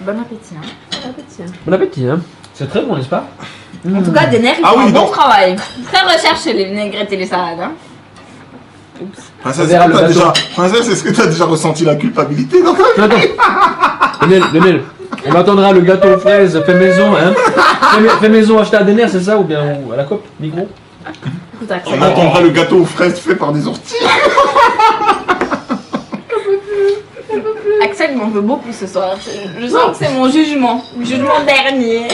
Bon appétit. Hein. Bon appétit. Bon appétit, hein. C'est très bon, n'est-ce pas? En tout cas, des nerfs, ils Ah font oui, un bon donc- travail. Très recherché les vinaigrettes et les salades. Hein. Princesse, verra le Princesse, est-ce que t'as déjà ressenti la culpabilité dans ta Attends. Lionel, on attendra le gâteau aux fraises fait maison, hein. Fait maison acheté à Denner, c'est ça? Ou bien à la COP, Migros? Écoute, Axel, On attendra le gâteau aux fraises fait par des orties. Axel m'en veut beaucoup ce soir. Je sens que c'est mon jugement. Jugement dernier.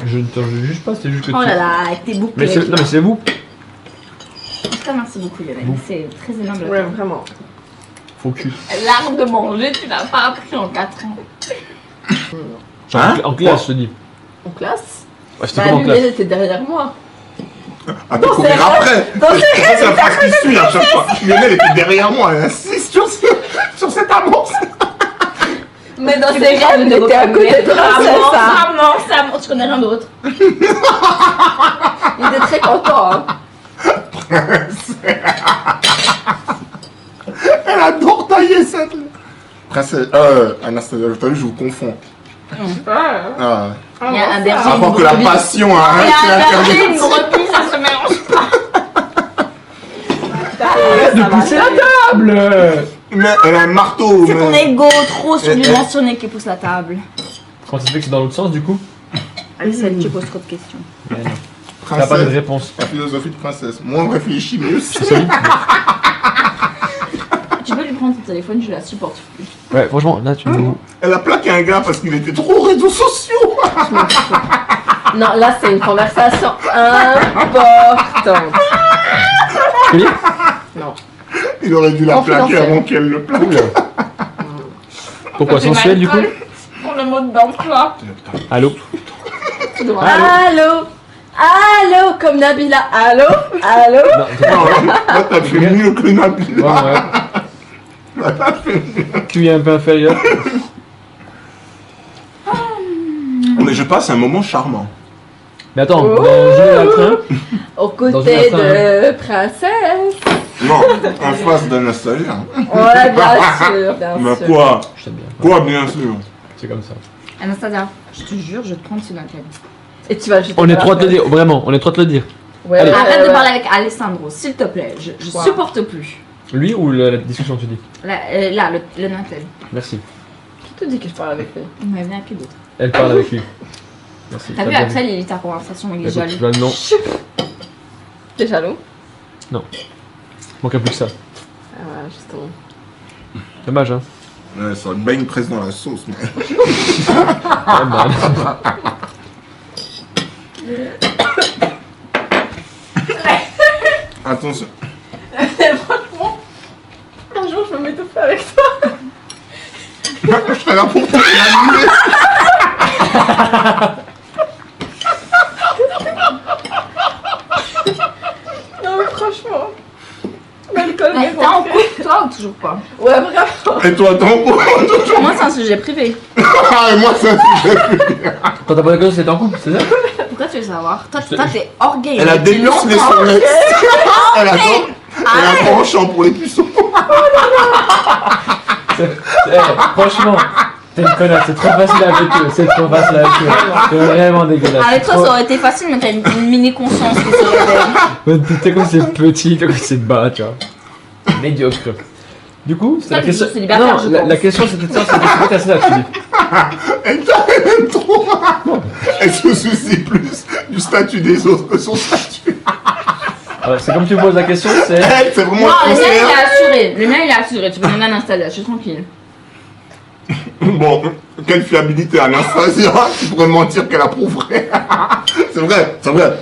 Je ne te juge pas, c'est juste que Oh là là, avec tes boucles. Mais non, mais c'est vous. En tout cas, merci beaucoup Lionel. C'est très énorme. Ouais, vraiment. Faut que tu... L'art de manger, tu l'as pas appris en 4 ans. Hein? En classe, je te dis. En classe? Ouais, c'était Bah, comment en classe? Lionel était derrière moi. Ah, mais courir après. C'est la phrase qui suit à chaque fois. Lionel était derrière moi, elle insiste sur cette amorce. Mais dans Tu ses déjà rêves, il était à côté de Princesse. ça avance, tu connais rien d'autre. Il était très content. Hein. Elle adore tailler cette. Princesse, Anastasia, t'as vu, je vous confonds. Ah. Il y a un berger, Avant que la passion a Il y a un interdit. berger, une brebis, ça se mélange pas. Arrête de pousser la table. Mais elle a un marteau. C'est ton mais- ego trop surdimensionné qui pousse la table. Quand ça se fait que c'est dans l'autre sens, du coup? Axel, tu poses trop de questions. T'as pas de Princesse, réponse. la philosophie de princesse. Moins on réfléchit, mieux c'est. Tu peux lui prendre ton téléphone, je la supporte plus. Ouais, franchement, là, tu nous... Elle a plaqué un gars parce qu'il était trop réseaux sociaux. Non, là, c'est une conversation importante. Tu dis? Non. Il aurait dû la plaquer Confidentiel. avant qu'elle le plaque. Pourquoi sensuel, du coup? Pour le mot d'emploi. Allô? Allô? Allô? Comme Nabila. Allô? Allô? Non, c'est pas... Là, t'as fait mieux que Nabil. Ouais, ouais. Là, t'as fait mieux. Tu es un peu inférieur. Mais je passe un moment charmant. Mais attends, Oh. dans Général Train, Aux Dans une côtés affaire, de Princesse. Non, en face d'Anastasia. Ouais, bien sûr, bien Mais sûr. quoi? je t'aime bien. Quoi, bien sûr. C'est comme ça. Anastasia, je te jure, je te prends sur la tête. Et tu vas juste. On est trois de le dire, vraiment, on est trois de le dire. Ouais, Allez. Arrête de parler avec Alessandro, s'il te plaît. Je Wow. supporte plus. Lui ou la discussion, tu dis? Là, le Natel. Merci. Qui te dit que je parle avec lui? Il m'a venu à qui d'autre. Elle parle avec lui. Merci. T'as vu bien Axel, il lit ta conversation, il est Écoute, jaloux. bah, non, T'es jaloux? manquerait plus que ça. Ah ouais, justement. Dommage, hein. Ouais, ça baigne presque dans la sauce. Mais... Ouais, bah, Attention. Franchement, un jour je vais m'étouffer avec toi. Je serai là pour te réanimer. Non, mais franchement. L'alcool Mais m'est t'es en rentré. couple, toi, ou toujours pas? Ouais, vraiment. Et toi, ton coup. Moi, c'est un sujet privé. Ah, et moi, c'est un sujet. quand t'as pas d'accord, c'était en couple, c'est ça? Pourquoi tu veux savoir? Toi, Je- t'es orgueil. Elle a démusclé son ex. Elle a Arrête. un penchant pour les puceaux. Franchement, t'es une connasse, c'est trop facile avec eux, c'est trop facile avec eux. C'est vraiment dégueulasse. Avec toi, Trop- ça aurait été facile, mais t'as une mini conscience qui se réveille. Ouais, t'es comme c'est petit, t'es comme c'est bas, tu vois. Médiocre. Du coup, c'est Toi, la t'es question. juste célibataire, Non, je la pense. question c'était de ça, c'était ce que t'as ça, tu dis. Elle t'aime trop. Elle se soucie plus du statut des autres que son statut. Ouais, c'est comme tu me poses la question, c'est. Elle, c'est vraiment Non, le mien, il conseillère. est assuré. Le mien, il est assuré. Tu peux demander à Anastasia, je suis tranquille. Bon, quelle fiabilité, Anastasia. Tu pourrais mentir qu'elle approuverait. C'est vrai.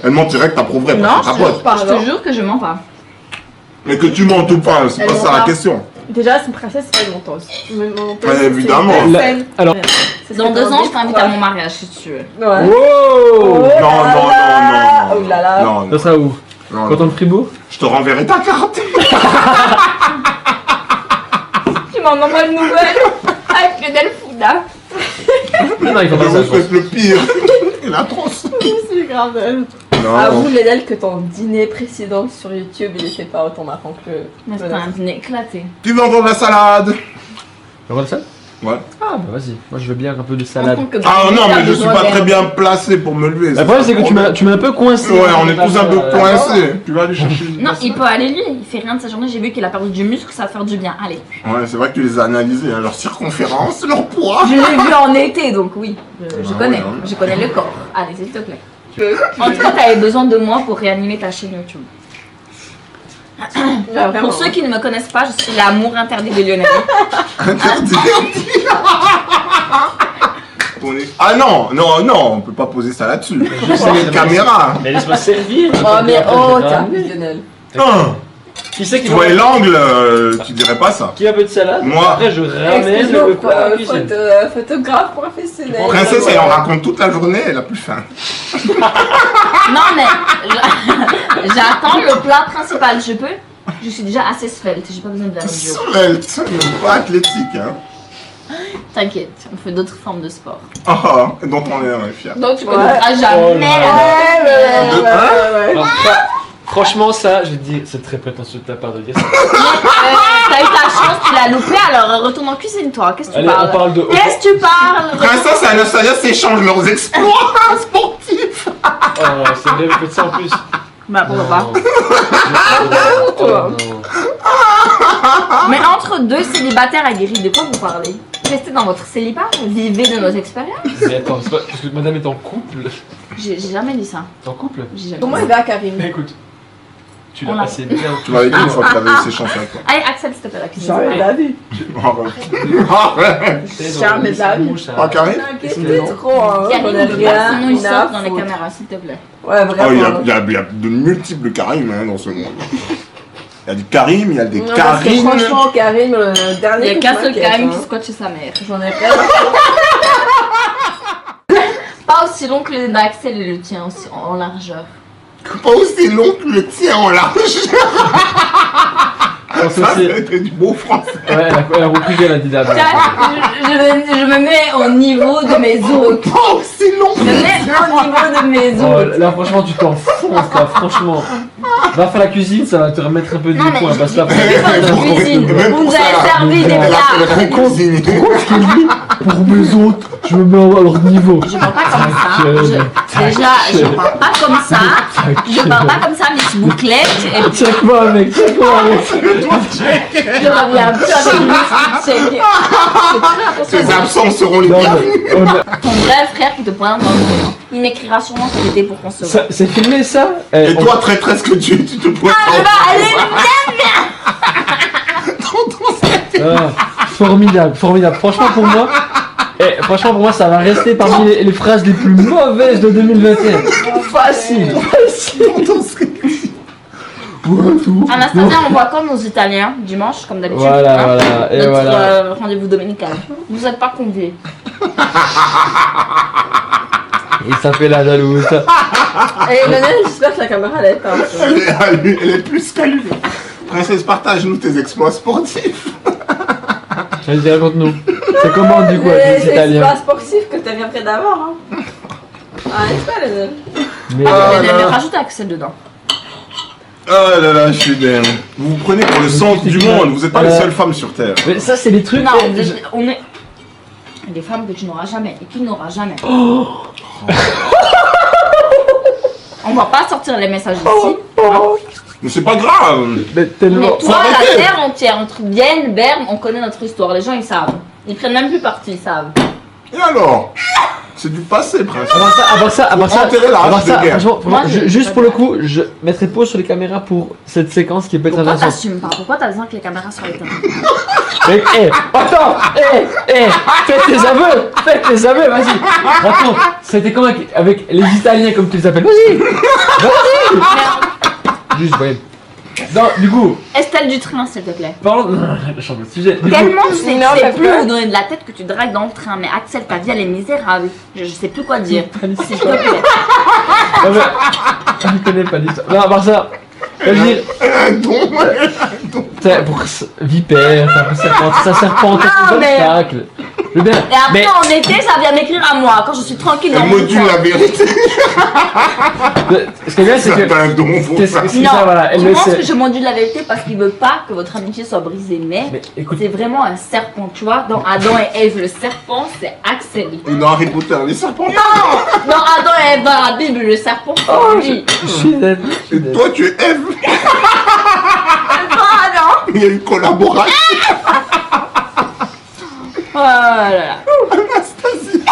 Elle mentirait que t'approuverais. Non, parce que je ta pote. te jure que je mens pas. Mais que tu mentes ou pas, c'est Elle pas ment ça la pas. question. Déjà, c'est une princesse, c'est pas une menteuse. Une menteuse, Ouais, c'est évidemment. une La- personne. alors- C'est ce Dans que 2 t'en ans, dis, je t'invite quoi. à mon mariage si tu veux. Ouais. Wow! Oh Non, là non, là. non, non. Oh là là. Non, Ça non, sera où? non, Canton de Fribourg? Je te renverrai ta carte. Tu m'en envoies une nouvelle avec Lionel Fouda. Non, il faut Je pas ça. vous souhaite le pire. Il est atroce. C'est grave. Non. Avoue, Lénel, que ton dîner précédent sur YouTube, il était pas autant marrant que Mais le c'était un dîner éclaté. Tu veux entendre la salade? On voit ça? Ouais. Ah, Ah bah vas-y, moi je veux bien un peu de On salade. compte que Ah non, t'as mais je suis besoin pas d'air. très bien placé pour me lever. Le problème c'est que tu m'as un peu coincé. Ouais, on est tous un peu Euh, coincés. Tu vas aller chercher une Non, il peut aller lui, il fait rien de sa journée, j'ai vu qu'il a perdu du muscle, ça va faire du bien. Allez. Ouais, c'est vrai que tu les as analysés, hein, leur circonférence, leur poids. Je l'ai vu en été, donc oui, je Ah connais. ouais, hein. Je connais le corps. Allez, s'il te plaît. En tout cas, t'avais besoin de moi pour réanimer ta chaîne YouTube. Pour ceux qui ne me connaissent pas, je suis l'amour interdit de Lionel. Interdit. Ah non, on peut pas poser ça là-dessus. Caméra. Mais laisse-moi servir. Oh, mais oh, Après, tiens, Lionel. Qui c'est qui Tu vois l'angle, tu dirais pas ça. Qui a un peu de salade? Moi. Après je ramène Excuse-moi, le plat à la cuisine. photographe professionnel. Princesse, elle en raconte toute la journée, elle a plus faim. Non, mais j'attends le plat principal. Je peux? Je suis déjà assez svelte, j'ai pas besoin de la radio. Svelte, mais pas athlétique, hein. T'inquiète, on fait d'autres formes de sport. Ah, dont on est fier. Donc tu Ouais. connaîtras jamais. Ouais. Alors, ça, franchement ça, je vais te dire, c'est très prétentieux de ta part de dire ça. T'as eu ta chance, tu l'as loupé, alors retourne en cuisine toi. Qu'est-ce que tu Allez, parles? on parle de... Qu'est-ce que tu parles? Princesse et Anastasia s'échangent leurs exploits sportifs. Oh, c'est vrai, vous faites ça en plus. Bah pourquoi pas? toi. Oh, non. Mais entre deux célibataires aguerris, de quoi vous parlez? Restez dans votre célibat, vivez de nos expériences. Mais attends, c'est pas parce que madame est en couple. J'ai jamais dit ça. T'es en couple? J'ai jamais Comment dit il va, Karim? Mais écoute, tu On l'as l'a passé bien. Tu m'avais dit une fois que t'avais eu ces chansons avec toi. ça. Allez, Axel, s'il te plaît, la cuisine. Jamais de la vie. Arrête. Jamais de la vie. Ah, Karim. T'inquiète trop, hein. Karim, On il a veut pas, sinon il rien sort à dans les foutre. caméras, s'il te plaît. Ouais, Oh, il y vraiment. a de multiples Karim hein, dans ce monde. Il y a du Karim, il y a des Non, parce que Karim. franchement, Karim, le Il dernier. y a que qu'un je seul m'inquiète, Karim hein. qui squatte chez sa mère. J'en ai plein. Pas aussi long que le d'Axel et le tien aussi en largeur. Pas aussi long que le tien en large. Ça, c'était du beau français. Ouais, elle a repris qu'elle a dit d'abord. Je me mets au niveau de mes os. Pas aussi long Je me mets au niveau de mes Oh, os. là franchement tu t'enfonces là, franchement. Va faire la cuisine, ça va te remettre un peu de Non, mais points parce que là, j'ai- cuisine. Même Vous pour nous avez ça, servi des elle a plats. fait la cuisine. pour mes autres, je me mets à leur niveau. Je parle pas comme ça. Déjà, je parle pas comme ça. Je parle pas comme ça, Miss Bouclette. Et puis, Check-moi mec, check-moi mec. je reviens plus avec une Miss Check. Tes absents seront les Non, bienvenus. mais, on a- Ton vrai frère qui te pointe dans le dos. Il m'écrira sûrement cet été pour qu'on se voit. ça- c'est filmé ça? Et toi, traîtresse que tu es, tu te pointes. Formidable, formidable. Franchement pour moi, ça va rester parmi les phrases les plus mauvaises de 2021. Facile, facile. Anastasia, on voit comme nos Italiens, dimanche, comme d'habitude. Voilà, hein, voilà, et notre voilà. rendez-vous dominical. Vous n'êtes pas conviés. Il s'appelle la jalouse. Et Lionel, j'espère que la caméra elle est éteinte. Elle est plus qu'allumée. Princesse, partage-nous tes exploits sportifs. Vas-y, raconte-nous. C'est comment du coup avec les C'est Italiens? pas sportif que t'as bien près d'avoir. Hein. Ah, n'est-ce pas, Lionel? Mais, Mais rajoute Axel dedans. Oh là là, je suis dingue. Vous vous prenez pour le centre du monde, vous êtes pas les seules femmes sur Terre. mais ça c'est les trucs. Non, je- on est des femmes que tu n'auras jamais et qui n'aura jamais. On va pas sortir les messages ici. Mais c'est pas grave. Mais tellement. Mais toi, arrêter. la terre entière, entre Vienne, Berne, on connaît notre histoire. Les gens, ils savent. Ils prennent même plus parti, ils savent. Et alors? C'est du passé, princesse. Avant ça, enterrer la hache de guerre. franchement, Moi, j'ai- juste pour le coup, je mettrai pause sur les caméras pour cette séquence qui peut être Pourquoi intéressante. t'assumes pas? Pourquoi t'as besoin que les caméras soient éteintes? Mais, attends, faites tes aveux, vas-y. Raconte, c'était comment avec les Italiens comme tu les appelles? Vas-y. Juste, voyez. Non, du coup, Estelle du train, s'il te plaît. parlons. Je change de sujet. Du coup, Tellement c'est Non, c'est t'as plus peur. vous donner de la tête que tu dragues dans le train. Mais Axel, ta vie, elle est misérable. Je sais plus quoi dire. S'il te plaît. non, mais, je ne connais pas l'histoire. Non, à part ça, je veux dire, Un don. t'as- pour vipère, t'as un serpent, ça serpent, Ah, mais- obstacle. Je veux bien. Et après, Mais en été, ça vient m'écrire à moi quand je suis tranquille dans Elle mon module coin. la vérité. ce qui est bien, c'est C'est que. un don pour C'est ça. c'est Non, ça, voilà. Elle je le pense sait. que je m'en dis la vérité parce qu'il veut pas que votre amitié soit brisée. Mais Mais écoute, c'est vraiment un serpent, tu vois. Dans Adam et Ève, le serpent, c'est Axel. Ou dans Harry Potter, les serpents. Non, dans Adam et Ève, dans la Bible, le serpent, c'est lui. je suis dead. Et toi, tu es Eve. Ah non. Il y a une collaboration. Oh là là. Anastasie.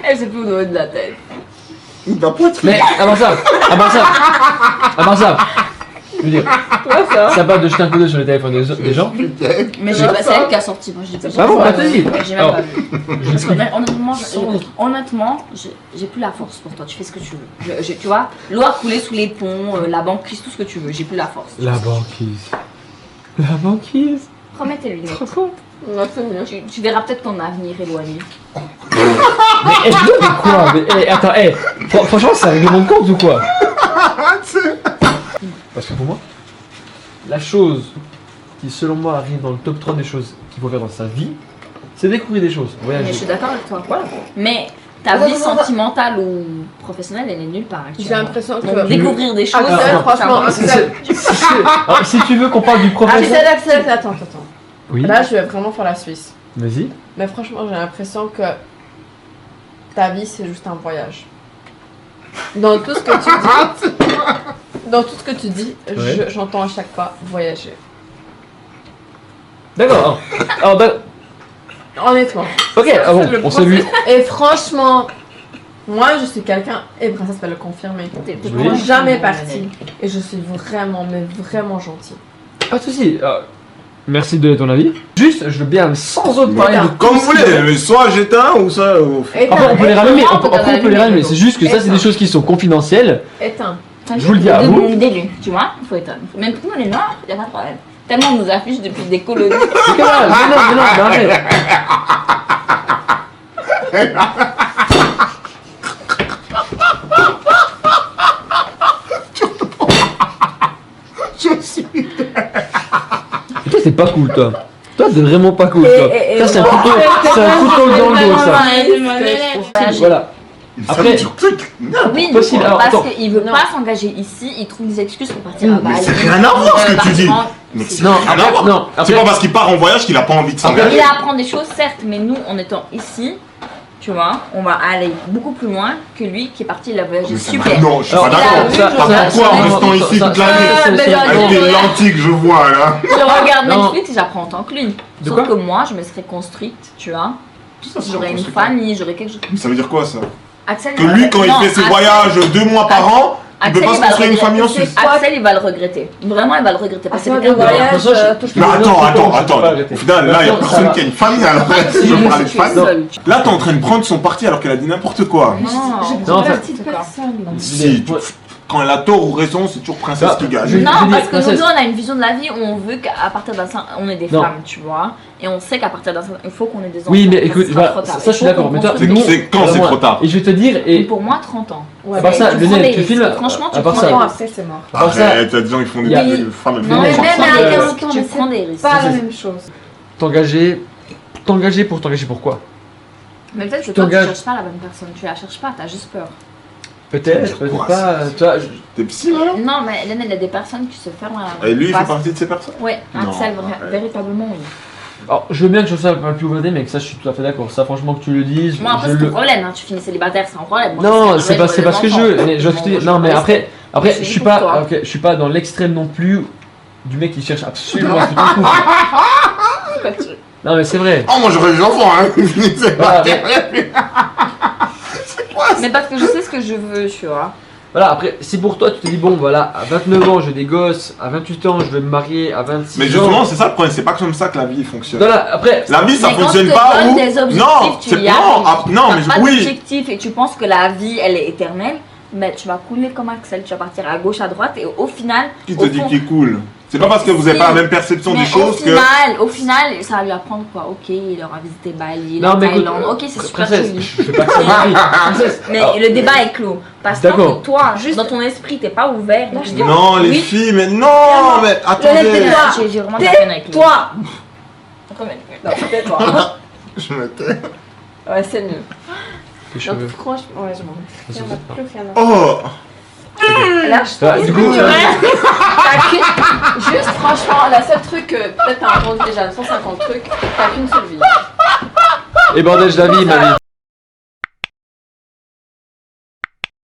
Elle sait plus où donner de la tête. La poitrine. Mais avant ça, je veux dire, Quoi ça? ça parle de jeter un coup d'œil sur les téléphones des gens. Mais j'ai pas, c'est elle qui a sorti, moi je dis pas. Ah bon, bah, vas-y. J'ai même Alors, pas vu. Parce que, j'explique. honnêtement, j'ai plus la force pour toi. Tu fais ce que tu veux. Tu vois, l'eau a coulé sous les ponts, la banquise, tout ce que tu veux. J'ai plus la force. La banquise. La banquise. Remets tes lunettes. Non, c'est mieux. Tu verras peut-être ton avenir éloigné. Mais elle veut de quoi? Mais attends, franchement, c'est un règlement de compte ou quoi? Parce que pour moi, la chose qui, selon moi, arrive dans le top 3 des choses qu'il faut faire dans sa vie, c'est découvrir des choses, Mais je voyager. suis d'accord avec toi. Voilà. Mais ta vie sentimentale ou professionnelle, elle est nulle part J'ai actuellement. l'impression Donc, que. découvrir des choses, Axel, non, franchement, Si, Axel. alors, si tu veux qu'on parle du professionnel. Axel, attends. Oui, Là, je vais vraiment faire la Suisse. vas-y. Mais franchement, j'ai l'impression que ta vie, c'est juste un voyage. Dans tout ce que tu dis, dans tout ce que tu dis, Ouais. j'entends à chaque fois voyager. D'accord. Alors, bah, Honnêtement. ok, ah bon, Le on s'est vu. Et franchement, moi, je suis quelqu'un, et Princesse peut le confirmer, t'es Oui. vraiment jamais partie. Et je suis vraiment, mais vraiment gentille. Pas de soucis. Merci de donner ton avis. Juste, je veux bien, sans autre parler de Comme vous voulez, mais soit j'éteins ou ça. Éteins, Après, on peut les rallumer, on peut après, on peut les rallumer. C'est juste que ça, c'est des choses qui sont confidentielles. éteins. Je vous le dis à vous. D'élu, tu vois, il faut éteindre. Même pour nous les noirs, il n'y a pas de problème. Tellement on nous affiche depuis des colonies. C'est que là, mais arrête. Je suis. Et toi, t'es pas cool, toi. Toi, t'es vraiment pas cool, toi. Et Ça, c'est un couteau dans le dos, ça. Voilà. Après- Oui, Possible, alors, parce attends. qu'il veut pas s'engager ici, il trouve des excuses pour partir à Mais Bali. c'est rien à voir ce que tu dis. Mais c'est Non, rien à voir. non, C'est après, pas parce qu'il part en voyage qu'il a pas envie de Il s'engager. apprend des choses, certes, mais nous, en étant ici, tu vois, on va aller beaucoup plus loin que lui qui est parti, il a voyagé Mais ça super. va- Non, je suis Alors, pas d'accord. ça- Par ça- contre, quoi, en ça- restant ici toute l'année avec des lentilles que je vois là. Je regarde Non. Netflix et j'apprends en tant que lui. De Sauf quoi que moi, je me serais construite, tu vois. J'aurais une famille, j'aurais quelque chose. Ça veut dire quoi ça? Axel, Que lui, quand il non, fait ses Axel- voyages 2 mois par an, il peut Axel, pas se va le construire une famille en regretter. Suisse. Axel, il va le regretter. Vraiment, il va le regretter. Parce que c'est Afin de quelqu'un de voyage, François, je- touche Mais pas. attends. Au final, là, il y a personne qui a une famille alors. Je veux parler de Tu es famille. seul. Là, t'es en train de prendre son parti alors qu'elle a dit n'importe quoi. Non, Non, en fait- Si, quand elle a tort ou raison, c'est toujours princesse qui gagne. Je Non, dis, parce que nous princesse. deux, on a une vision de la vie où on veut qu'à partir d'un certain... On est des Non. femmes, tu vois. Et on sait qu'à partir d'un certain... Il faut qu'on ait des enfants. Oui, mais parce que écoute, ce sera voilà, trop tard. ça, je suis Il faut d'accord. qu'on Mais toi, construise nous, des- C'est quand c'est moi, trop tard. Et je vais te dire, et Pour moi, 30 ans. à part ça, Tu prends Lionel, des tu risques. filmes. Franchement, tu à part prends ça. des Non, risques. après, c'est mort. À part ça, Arrête, t'as des gens qui font des Il y a- des femmes elles font Non, des mais enfants. même à Euh, 40 ans, tu prends des risques. Pas la c'est- même chose. t'engager pourquoi? Mais peut-être que Tu toi, tu t'engages. cherches pas la bonne personne. Tu la cherches pas, t'as juste peur. Peut-être Quoi, pas. ça Tu vois, T'es psy là? Non, mais Hélène, il y a des personnes qui se ferment à la Et lui, il fait face. partie de ces personnes? Ouais, Non, Axel, arrête. véritablement, oui. alors, je veux bien que je sois un peu plus ouvert, mais que ça, je suis tout à fait d'accord. Ça, franchement, que tu le dises. Moi, après, je c'est le- ton problème, hein. Tu finis célibataire, c'est un problème. Moi, Non, c'est c'est pas ce que je veux. Mais je veux te dire- non, mais après, Je je suis suis pour pas, toi. ok, je suis pas dans l'extrême non plus du mec qui cherche absolument à foutre un coup. Non, mais c'est vrai. Oh, moi j'aurais des enfants, hein! C'est Voilà, pas terrible. Mais parce que je sais ce que je veux, tu vois. Voilà, après, si pour toi, tu te dis, bon, voilà, à 29 ans, j'ai des gosses, à 28 ans, je vais me marier, à 26 Mais ans. justement, c'est ça le problème, c'est pas comme ça que la vie fonctionne. Voilà, après, La vie, ça Mais quand fonctionne je te pas donne où. des objectifs, Non, tu c'est y non, arrives. non, T'as mais pas oui. d'objectif et tu penses que la vie, elle est éternelle, mais tu vas couler comme Axel. Tu vas partir à gauche, à droite et au final. Qui au te dit fond- qu'il est cool? C'est pas parce que vous avez pas la même perception Mais des choses que. au final, ça va lui apprendre quoi. Ok, il aura visité Bali, la non, mais écoute, Thaïlande. Ok, c'est super princesse, joli. je fais pas que ça. Princesse, Mais alors, le débat est clos. Parce D'accord. que toi, Juste- dans ton esprit, t'es pas ouvert. donc tu dis, Non, les oui, filles, mais non, mais Toi, attendez. j'ai vraiment de la peine avec lui. Toi Quand même. Non, tais-toi. Je me tais. Ouais, c'est mieux. Tes Donc, cheveux. franchement, ouais, je m'en vais. Il y en a plus rien à Oh. Là, je Ah, du coup, juste franchement, la seule truc que peut-être t'as entendu déjà 150 trucs, t'as qu'une seule vie. et bordel, je la vis, ma vie.